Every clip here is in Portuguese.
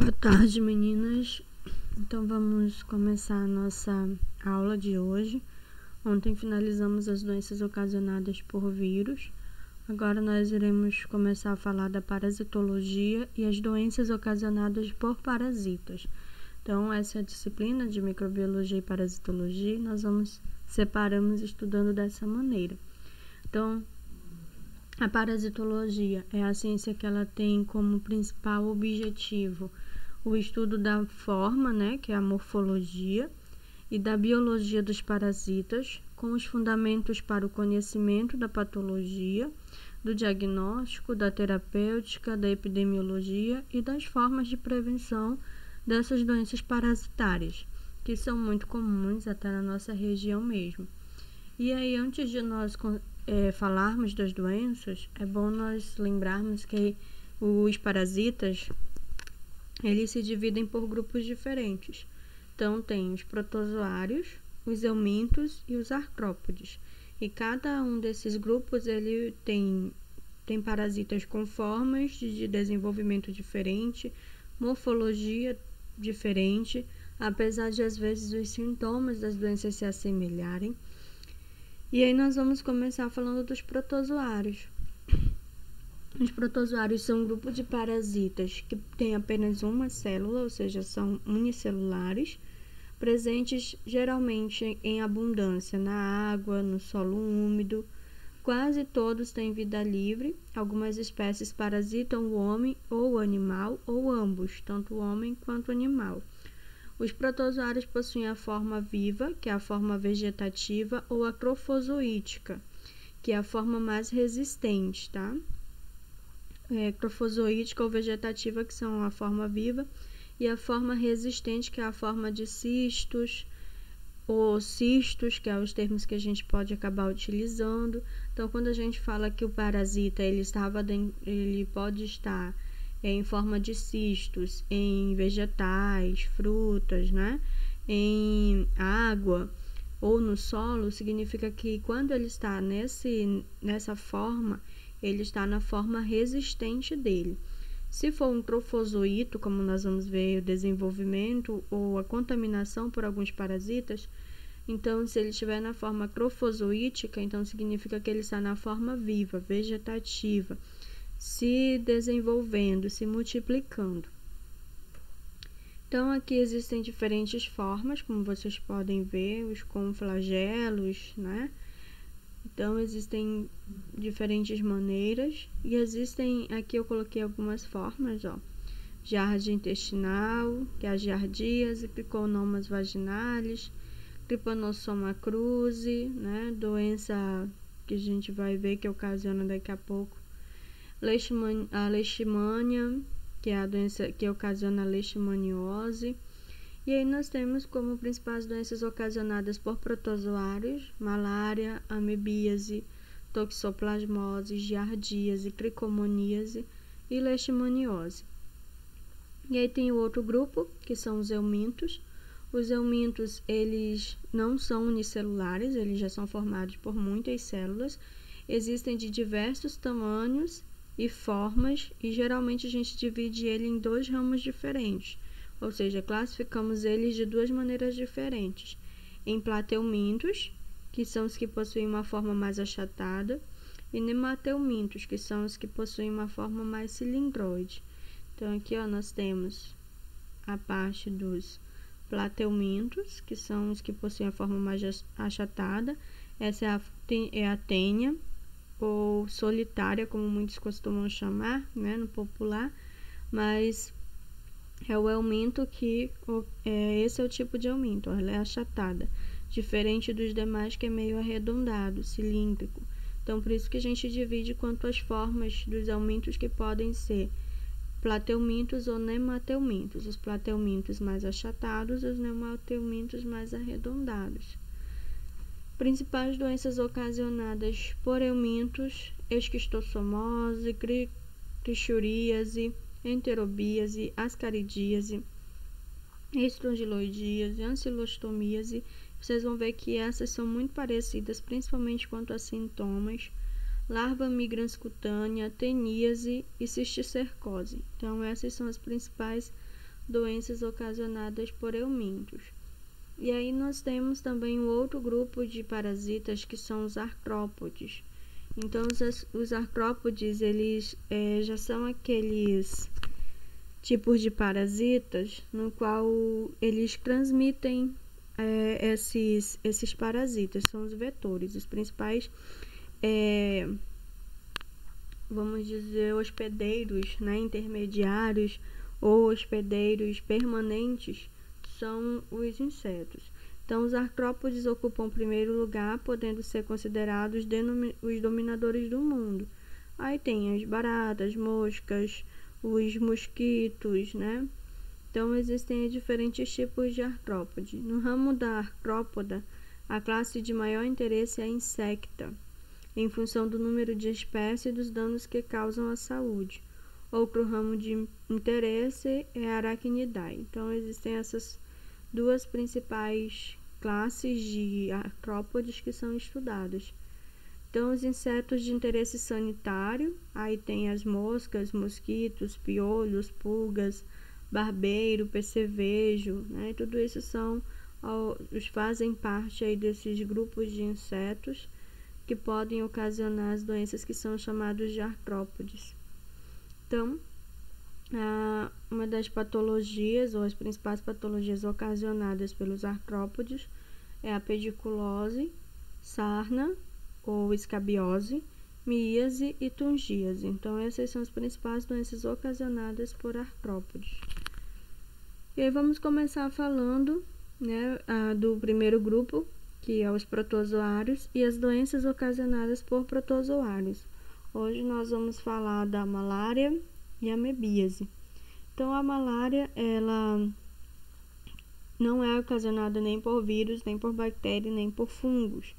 Boa tarde, meninas. Então vamos começar a nossa aula de hoje. Ontem finalizamos as doenças ocasionadas por vírus. Agora nós iremos começar a falar da parasitologia e as doenças ocasionadas por parasitas. Então essa é a disciplina de microbiologia e parasitologia e nós separamos estudando dessa maneira. Então, a parasitologia é a ciência que ela tem como principal objetivo o estudo da forma, que é a morfologia, e da biologia dos parasitas, com os fundamentos para o conhecimento da patologia, do diagnóstico, da terapêutica, da epidemiologia e das formas de prevenção dessas doenças parasitárias, que são muito comuns até na nossa região mesmo. E aí, antes de nós falarmos das doenças, é bom nós lembrarmos que os parasitas, eles se dividem por grupos diferentes. Então, tem os protozoários, os eumintos e os artrópodes. E cada um desses grupos, ele tem parasitas com formas de desenvolvimento diferente, morfologia diferente, apesar de, às vezes, os sintomas das doenças se assemelharem. E aí nós vamos começar falando dos protozoários. Os protozoários são um grupo de parasitas que tem apenas uma célula, ou seja, são unicelulares, presentes geralmente em abundância na água, no solo úmido. Quase todos têm vida livre. Algumas espécies parasitam o homem ou o animal, ou ambos, tanto o homem quanto o animal. Os protozoários possuem a forma viva, que é a forma vegetativa, ou a trofozoítica, que é a forma mais resistente, tá? Trofozoítica ou vegetativa, que são a forma viva, e a forma resistente, que é a forma de cistos, ou cistos, que é os termos que a gente pode acabar utilizando. Então, quando a gente fala que o parasita ele pode estar em forma de cistos, em vegetais, frutas, em água ou no solo, significa que quando ele está nessa forma, ele está na forma resistente dele. Se for um trofozoíto, como nós vamos ver o desenvolvimento ou a contaminação por alguns parasitas, então se ele estiver na forma trofozoítica, então significa que ele está na forma viva, vegetativa, se desenvolvendo, se multiplicando. Então, aqui existem diferentes formas, como vocês podem ver, os com flagelos, Então, existem diferentes maneiras, e existem, aqui eu coloquei algumas formas, Giardia intestinal, que é a giardíase, Trichomonas vaginalis, Trypanosoma cruzi, doença que a gente vai ver que ocasiona daqui a pouco, a leishmania, que é a doença que ocasiona a leishmaniose. E aí nós temos como principais doenças ocasionadas por protozoários: malária, amebíase, toxoplasmose, giardíase, tricomoníase e leishmaniose. E aí tem o outro grupo, que são os eumintos. Os eumintos, eles não são unicelulares, eles já são formados por muitas células, existem de diversos tamanhos e formas, e geralmente a gente divide ele em dois ramos diferentes, ou seja, classificamos eles de duas maneiras diferentes: em plateumintos, que são os que possuem uma forma mais achatada, e nemateumintos, que são os que possuem uma forma mais cilindroide. Então aqui nós temos a parte dos plateumintos, que são os que possuem a forma mais achatada. Essa é a tênia, ou solitária, como muitos costumam chamar, no popular, mas é o euminto que esse é o tipo de euminto, ela é achatada, diferente dos demais, que é meio arredondado, cilíndrico. Então, por isso que a gente divide quanto às formas dos eumintos, que podem ser plateumintos ou nemateumintos, os plateumintos mais achatados e os nemateumintos mais arredondados. Principais doenças ocasionadas por eumintos: esquistossomose, trichuríase, enterobíase, ascaridíase, estrongiloidíase, ancilostomíase. Vocês vão ver que essas são muito parecidas, principalmente quanto a sintomas: larva migrans cutânea, teníase e cisticercose. Então, essas são as principais doenças ocasionadas por helmintos. E aí nós temos também um outro grupo de parasitas que são os artrópodes. Então os artrópodes, eles já são aqueles tipos de parasitas no qual eles transmitem esses parasitas, são os vetores, os principais vamos dizer, hospedeiros, né, intermediários ou hospedeiros permanentes são os insetos. Então, os artrópodes ocupam o primeiro lugar, podendo ser considerados os dominadores do mundo. Aí tem as baratas, moscas, os mosquitos, né? Então, existem diferentes tipos de artrópode. No ramo da artrópoda, a classe de maior interesse é a insecta, em função do número de espécies e dos danos que causam à saúde. Outro ramo de interesse é a Arachnidae. Então, existem essas duas principais classes de artrópodes que são estudadas. Então, os insetos de interesse sanitário, aí tem as moscas, mosquitos, piolhos, pulgas, barbeiro, percevejo, né? Tudo isso fazem parte aí desses grupos de insetos que podem ocasionar as doenças que são chamadas de artrópodes. Então, uma das patologias, ou as principais patologias ocasionadas pelos artrópodes, é a pediculose, sarna ou escabiose, miíase e tungíase. Então, essas são as principais doenças ocasionadas por artrópodes. E aí vamos começar falando, né, do primeiro grupo, que é os protozoários, e as doenças ocasionadas por protozoários. Hoje nós vamos falar da malária e a amebíase. Então, a malária, ela não é ocasionada nem por vírus, nem por bactéria, nem por fungos.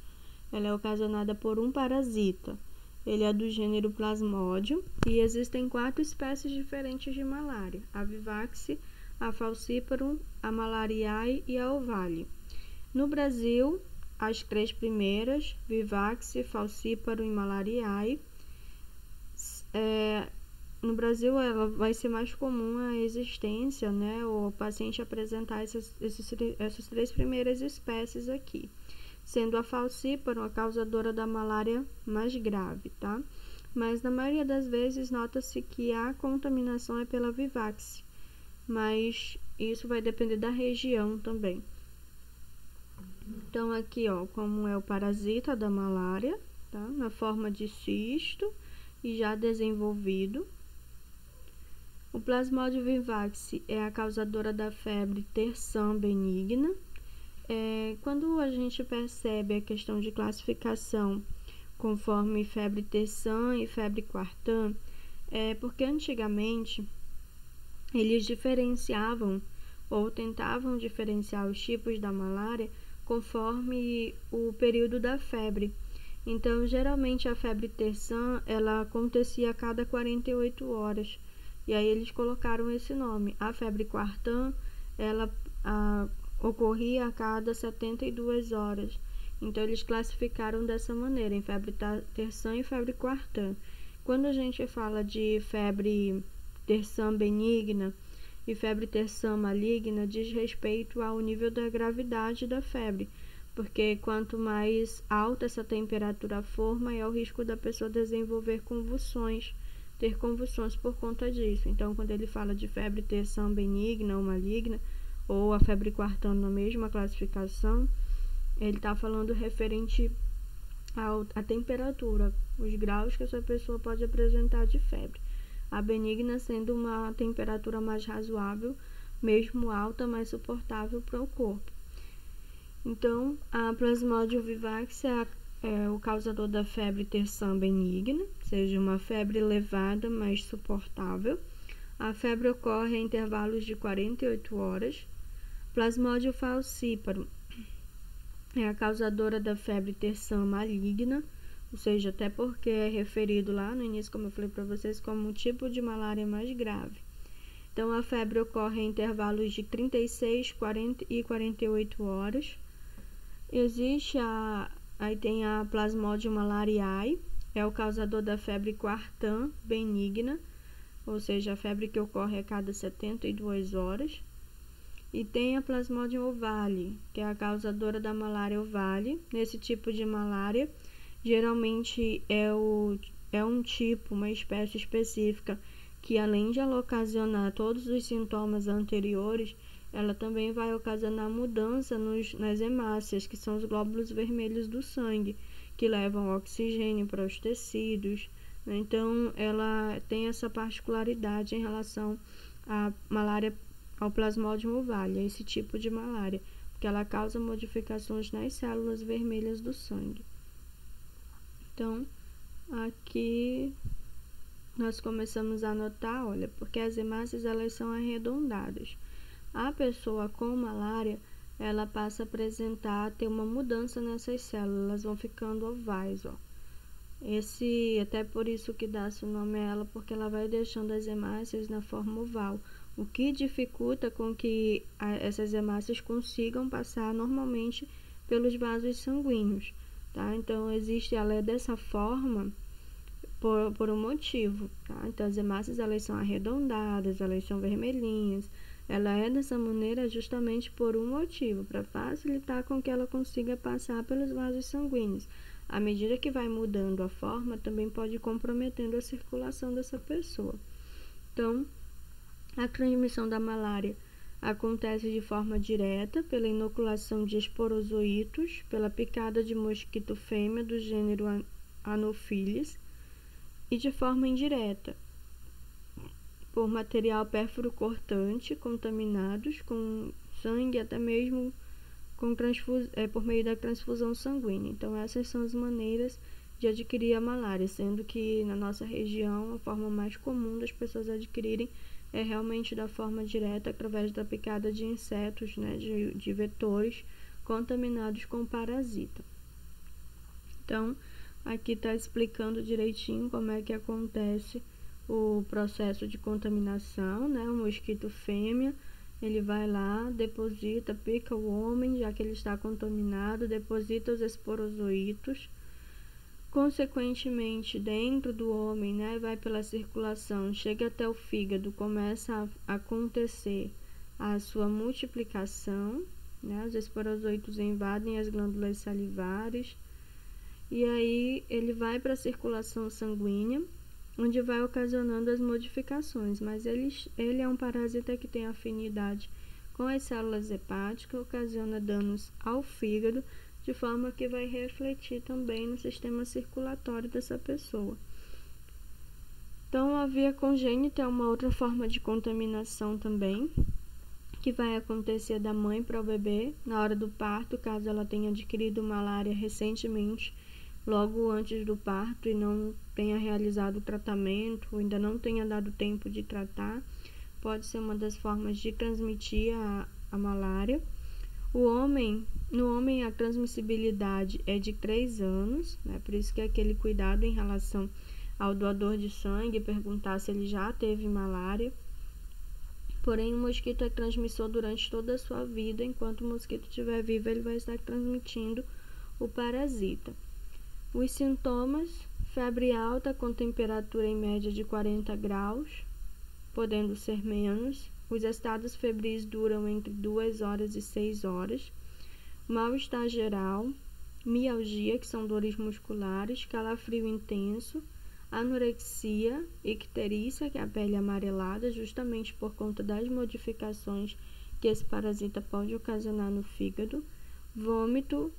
Ela é ocasionada por um parasita. Ele é do gênero Plasmodium e existem 4 espécies diferentes de malária: a Vivax, a Falciparum, a Malariae e a Ovalle. No Brasil, as 3 primeiras, Vivax, Falciparum e Malariae, no Brasil ela vai ser mais comum a existência, né, o paciente apresentar essas 3 primeiras espécies aqui, sendo a Falciparum a causadora da malária mais grave, tá? Mas na maioria das vezes nota-se que a contaminação é pela Vivax, mas isso vai depender da região também. Então, aqui, ó, como é o parasita da malária, tá? Na forma de cisto e já desenvolvido. O Plasmodium vivax é a causadora da febre terçã benigna. Quando a gente percebe a questão de classificação conforme febre terçã e febre quartã, porque antigamente eles diferenciavam ou tentavam diferenciar os tipos da malária conforme o período da febre. Então, geralmente a febre terçã, ela acontecia a cada 48 horas. E aí eles colocaram esse nome. A febre quartã, ela ocorria a cada 72 horas. Então, eles classificaram dessa maneira, em febre terçã e febre quartã. Quando a gente fala de febre terçã benigna e febre terçã maligna, diz respeito ao nível da gravidade da febre, porque quanto mais alta essa temperatura for, maior o risco da pessoa desenvolver convulsões, ter convulsões por conta disso. Então, quando ele fala de febre terçã benigna ou maligna, ou a febre quartã na mesma classificação, ele está falando referente à temperatura, os graus que essa pessoa pode apresentar de febre. A benigna sendo uma temperatura mais razoável, mesmo alta, mais suportável para o corpo. Então, a Plasmodium vivax é o causador da febre terçã benigna, ou seja, uma febre elevada, mas suportável. A febre ocorre em intervalos de 48 horas. Plasmodium falciparum é a causadora da febre terçã maligna, ou seja, até porque é referido lá no início, como eu falei para vocês, como um tipo de malária mais grave. Então, a febre ocorre em intervalos de 36, 40 e 48 horas. Aí tem a Plasmodium malariae, é o causador da febre quartã benigna, ou seja, a febre que ocorre a cada 72 horas. E tem a Plasmodium ovale, que é a causadora da malária ovale. Nesse tipo de malária, geralmente é um tipo, uma espécie específica, que além de ela ocasionar todos os sintomas anteriores, ela também vai ocasionar mudança nas hemácias, que são os glóbulos vermelhos do sangue, que levam oxigênio para os tecidos. Então, ela tem essa particularidade em relação à malária, ao Plasmodium ovale, esse tipo de malária, porque ela causa modificações nas células vermelhas do sangue. Então, aqui nós começamos a notar, olha, porque as hemácias elas são arredondadas. A pessoa com malária, ela passa a apresentar, ter uma mudança nessas células, elas vão ficando ovais, ó. Até por isso que dá-se o nome a ela, porque ela vai deixando as hemácias na forma oval, o que dificulta com que essas hemácias consigam passar normalmente pelos vasos sanguíneos, tá? Então, ela é dessa forma por um motivo, tá? Então, as hemácias, elas são arredondadas, elas são vermelhinhas, ela é dessa maneira justamente por um motivo, para facilitar com que ela consiga passar pelos vasos sanguíneos. À medida que vai mudando a forma, também pode ir comprometendo a circulação dessa pessoa. Então, a transmissão da malária acontece de forma direta pela inoculação de esporozoítos, pela picada de mosquito fêmea do gênero Anopheles, e de forma indireta por material pérfuro cortante contaminados com sangue, até mesmo por meio da transfusão sanguínea. Então, essas são as maneiras de adquirir a malária, sendo que na nossa região a forma mais comum das pessoas adquirirem é realmente da forma direta, através da picada de insetos, né, de vetores contaminados com parasita. Então, aqui está explicando direitinho como é que acontece o processo de contaminação, né? O mosquito fêmea, ele vai lá, deposita, pica o homem, já que ele está contaminado, deposita os esporozoítos. Consequentemente, dentro do homem, né, vai pela circulação, chega até o fígado, começa a acontecer a sua multiplicação, né? Os esporozoítos invadem as glândulas salivares, e aí ele vai para a circulação sanguínea, onde vai ocasionando as modificações, mas ele é um parasita que tem afinidade com as células hepáticas, ocasiona danos ao fígado, de forma que vai refletir também no sistema circulatório dessa pessoa. Então, a via congênita é uma outra forma de contaminação também, que vai acontecer da mãe para o bebê na hora do parto, caso ela tenha adquirido malária recentemente, logo antes do parto, e não tenha realizado o tratamento, ou ainda não tenha dado tempo de tratar, pode ser uma das formas de transmitir a malária. No homem a transmissibilidade é de 3 anos, né? Por isso que é aquele cuidado em relação ao doador de sangue, perguntar se ele já teve malária. Porém, o mosquito é transmissor durante toda a sua vida. Enquanto o mosquito estiver vivo, ele vai estar transmitindo o parasita. Os sintomas: febre alta com temperatura em média de 40 graus, podendo ser menos. Os estados febris duram entre 2 horas e 6 horas. Mal-estar geral, mialgia, que são dores musculares, calafrio intenso, anorexia, icterícia, que é a pele amarelada, justamente por conta das modificações que esse parasita pode ocasionar no fígado, vômito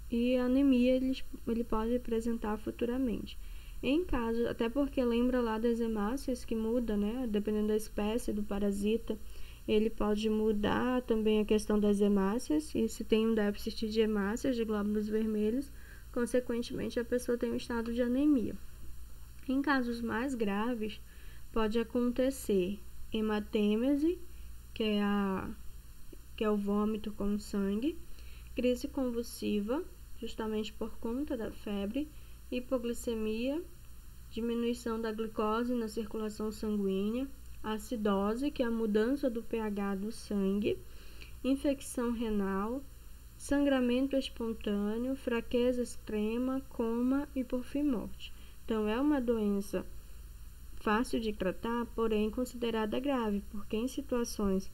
e anemia ele pode apresentar futuramente. Em caso, até porque lembra lá das hemácias que muda, né? Dependendo da espécie do parasita, ele pode mudar também a questão das hemácias, e se tem um déficit de hemácias, de glóbulos vermelhos, consequentemente a pessoa tem um estado de anemia. Em casos mais graves, pode acontecer hematêmese, que é o vômito com sangue, crise convulsiva, justamente por conta da febre, hipoglicemia, diminuição da glicose na circulação sanguínea, acidose, que é a mudança do pH do sangue, infecção renal, sangramento espontâneo, fraqueza extrema, coma e por fim morte. Então, é uma doença fácil de tratar, porém considerada grave, porque em situações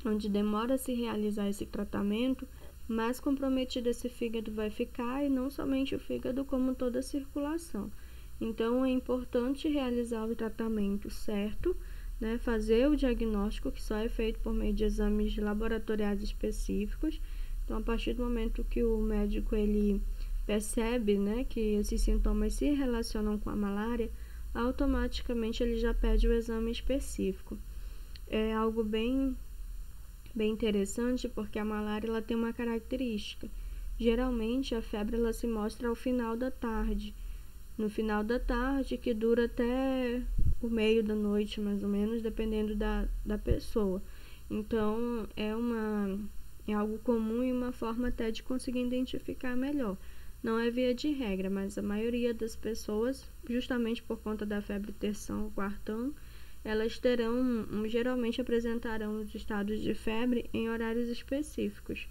onde demora a se realizar esse tratamento, mais comprometido esse fígado vai ficar, e não somente o fígado, como toda a circulação. Então, é importante realizar o tratamento certo, né? Fazer o diagnóstico, que só é feito por meio de exames laboratoriais específicos. Então, a partir do momento que o médico ele percebe, né, que esses sintomas se relacionam com a malária, automaticamente ele já pede o exame específico. É algo bem interessante, porque a malária ela tem uma característica. Geralmente a febre ela se mostra ao final da tarde. No final da tarde, que dura até o meio da noite, mais ou menos, dependendo da pessoa. Então, é algo comum e uma forma até de conseguir identificar melhor. Não é via de regra, mas a maioria das pessoas, justamente por conta da febre terção ou quartão, elas geralmente apresentarão os estados de febre em horários específicos.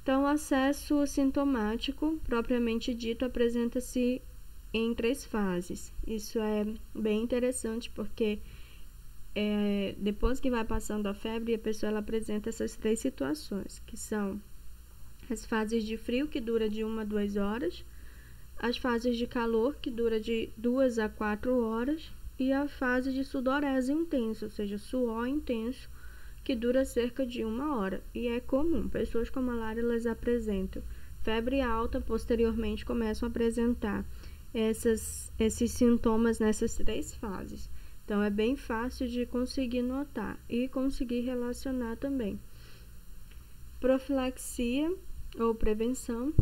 Então, o acesso sintomático, propriamente dito, apresenta-se em 3 fases. Isso é bem interessante, porque depois que vai passando a febre, a pessoa ela apresenta essas 3 situações, que são as fases de frio, que dura de 1 a 2 horas, as fases de calor, que dura de 2 a 4 horas, e a fase de sudorese intenso, ou seja, suor intenso, que dura cerca de 1 hora. E é comum, pessoas com malária elas apresentam febre alta, posteriormente começam a apresentar esses sintomas nessas 3 fases. Então, é bem fácil de conseguir notar e conseguir relacionar também. Profilaxia ou prevenção,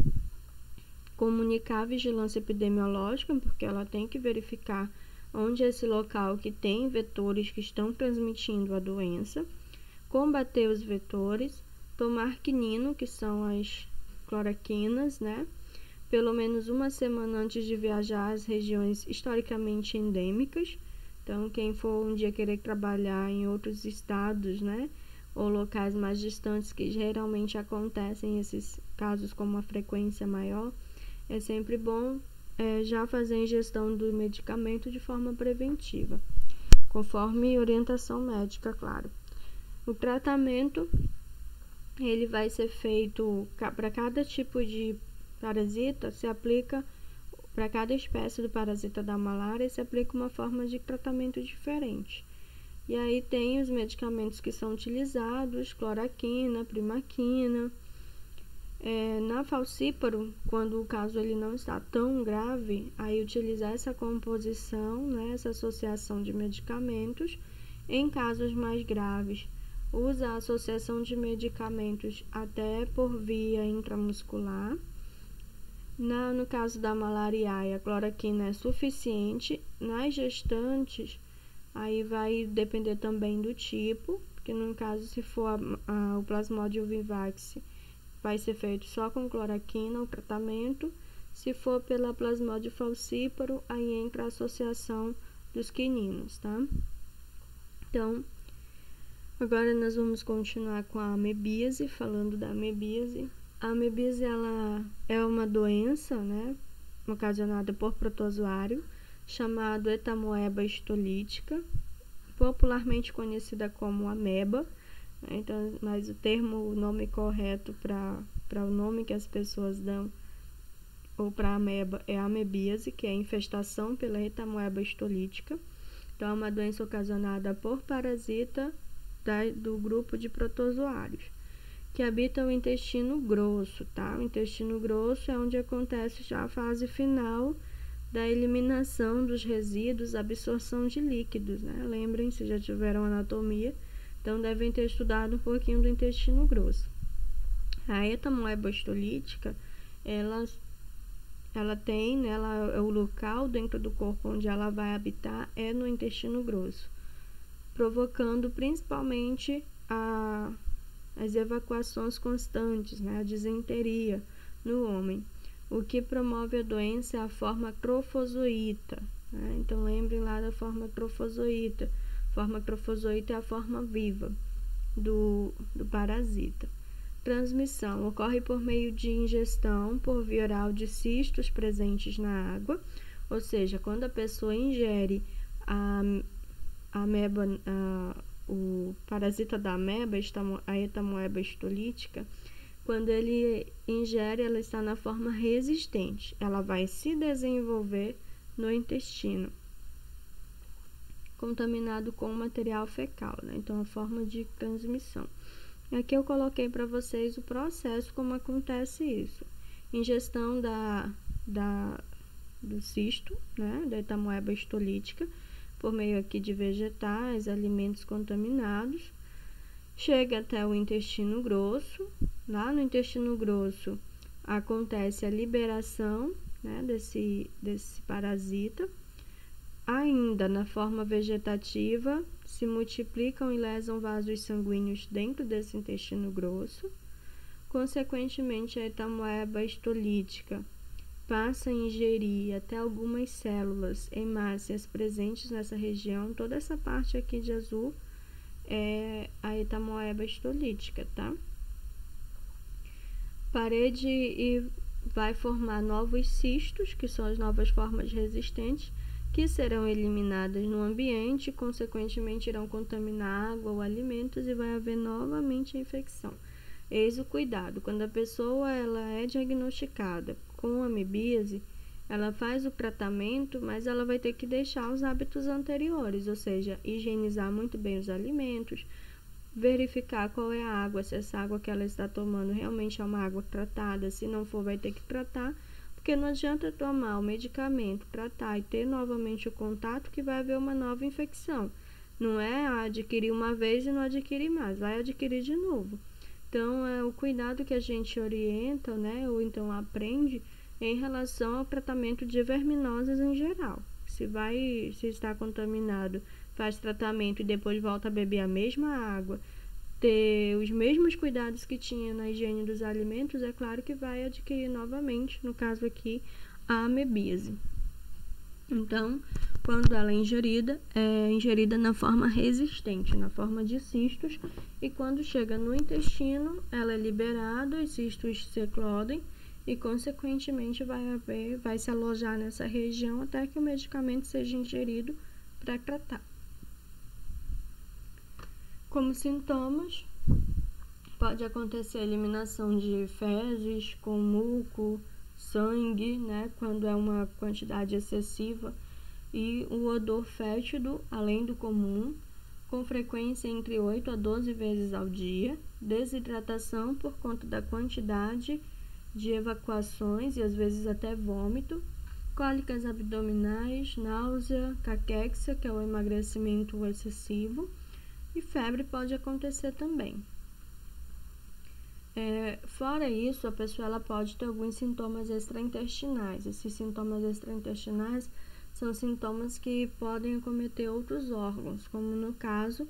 comunicar a vigilância epidemiológica, porque ela tem que verificar onde é esse local que tem vetores que estão transmitindo a doença, combater os vetores, tomar quinino, que são as cloroquinas, né? Pelo menos 1 semana antes de viajar às regiões historicamente endêmicas. Então, quem for um dia querer trabalhar em outros estados, né, ou locais mais distantes que geralmente acontecem esses casos com uma frequência maior, é sempre bom já fazer a ingestão do medicamento de forma preventiva, conforme orientação médica, claro. O tratamento ele vai ser feito para cada tipo de parasita, se aplica para cada espécie do parasita da malária, se aplica uma forma de tratamento diferente. E aí tem os medicamentos que são utilizados, cloroquina, primaquina. Na falcíparo, quando o caso ele não está tão grave, aí utilizar essa composição, né, essa associação de medicamentos. Em casos mais graves, usa a associação de medicamentos até por via intramuscular. No caso da malariaia, a cloroquina é suficiente. Nas gestantes, aí vai depender também do tipo, porque no caso, se for o Plasmodium vivax, vai ser feito só com cloroquina o tratamento. Se for pela Plasmodium falciparum, aí entra a associação dos quininos, tá? Então, agora nós vamos continuar com a amebíase, falando da amebíase. A amebíase ela é uma doença, né, ocasionada por protozoário, chamado Etamoeba histolítica, popularmente conhecida como ameba. Então, mas o nome correto para o nome que as pessoas dão ou para a ameba é amebíase, que é a infestação pela Etamoeba histolítica. Então, é uma doença ocasionada por parasita do grupo de protozoários, que habita o intestino grosso, tá? O intestino grosso é onde acontece já a fase final da eliminação dos resíduos, absorção de líquidos, né? Lembrem, se já tiveram anatomia, então devem ter estudado um pouquinho do intestino grosso. A Etamoeba histolítica, ela tem, né, é o local dentro do corpo onde ela vai habitar é no intestino grosso, provocando principalmente as evacuações constantes, né, a disenteria no homem. O que promove a doença é a forma trofozoíta, né? Então, lembrem lá da forma trofozoíta. A forma trofozoíta é a forma viva do parasita. Transmissão ocorre por meio de ingestão por via oral de cistos presentes na água Ou seja, quando a pessoa ingere a ameba, o parasita da ameba, a Etamoeba histolítica, quando ele ingere, ela está na forma resistente. Ela vai se desenvolver no intestino, contaminado com material fecal, né? Então, a forma de transmissão. Aqui eu coloquei para vocês o processo, como acontece isso. Ingestão do cisto, né? Da Etamoeba histolítica, por meio aqui de vegetais, alimentos contaminados. Chega até o intestino grosso. Lá no intestino grosso acontece a liberação, né, desse parasita. Ainda na forma vegetativa, se multiplicam e lesam vasos sanguíneos dentro desse intestino grosso. Consequentemente, a Etamoeba histolítica passa a ingerir até algumas células hemácias presentes nessa região. Toda essa parte aqui de azul é a Etamoeba histolítica, tá? Parede e vai formar novos cistos, que são as novas formas resistentes, que serão eliminadas no ambiente e, consequentemente, irão contaminar água ou alimentos e vai haver novamente a infecção. Eis o cuidado. Quando a pessoa ela é diagnosticada com amebíase, ela faz o tratamento, mas ela vai ter que deixar os hábitos anteriores, ou seja, higienizar muito bem os alimentos, verificar qual é a água, se essa água que ela está tomando realmente é uma água tratada, se não for, vai ter que tratar, porque não adianta tomar o medicamento, tratar e ter novamente o contato que vai haver uma nova infecção. Não é adquirir uma vez e não adquirir mais, vai adquirir de novo. Então, é o cuidado que a gente orienta, né, ou então aprende em relação ao tratamento de verminosas em geral. Se está contaminado, faz tratamento e depois volta a beber a mesma água, ter os mesmos cuidados que tinha na higiene dos alimentos, é claro que vai adquirir novamente, no caso aqui, a amebíase. Então, quando ela é ingerida na forma resistente, na forma de cistos, e quando chega no intestino, ela é liberada, os cistos se eclodem e, consequentemente, vai se alojar nessa região até que o medicamento seja ingerido para tratar. Como sintomas, pode acontecer a eliminação de fezes com muco, sangue, né, quando é uma quantidade excessiva, e o odor fétido, além do comum, com frequência entre 8 a 12 vezes ao dia, desidratação por conta da quantidade de evacuações e às vezes até vômito, cólicas abdominais, náusea, caquexia, que é o emagrecimento excessivo, e febre pode acontecer também. Fora isso, a pessoa ela pode ter alguns sintomas extraintestinais. Esses sintomas extraintestinais são sintomas que podem acometer outros órgãos, como no caso,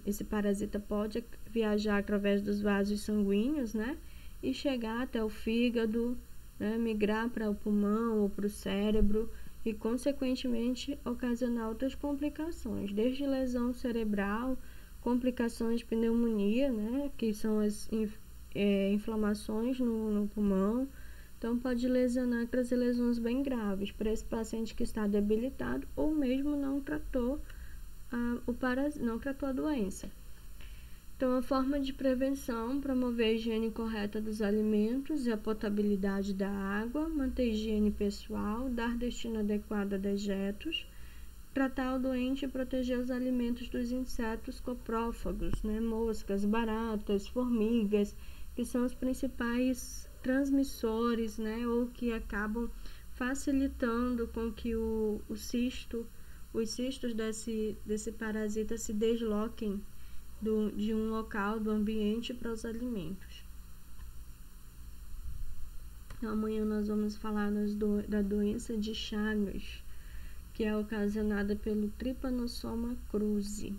esse parasita pode viajar através dos vasos sanguíneos, né, e chegar até o fígado, né, migrar para o pulmão ou para o cérebro e, consequentemente, ocasionar outras complicações, desde lesão cerebral, complicações de pneumonia, né, que são as inflamações no pulmão. Então, pode lesionar, trazer lesões bem graves para esse paciente que está debilitado ou mesmo não tratou a doença. Então, a forma de prevenção: promover a higiene correta dos alimentos e a potabilidade da água, manter a higiene pessoal, dar destino adequado a dejetos, tratar o doente e proteger os alimentos dos insetos coprófagos, né, moscas, baratas, formigas, que são os principais transmissores, né, ou que acabam facilitando com que os cistos desse parasita se desloquem de um local, do ambiente, para os alimentos. Então, amanhã nós vamos falar da doença de Chagas, que é ocasionada pelo Trypanosoma cruzi.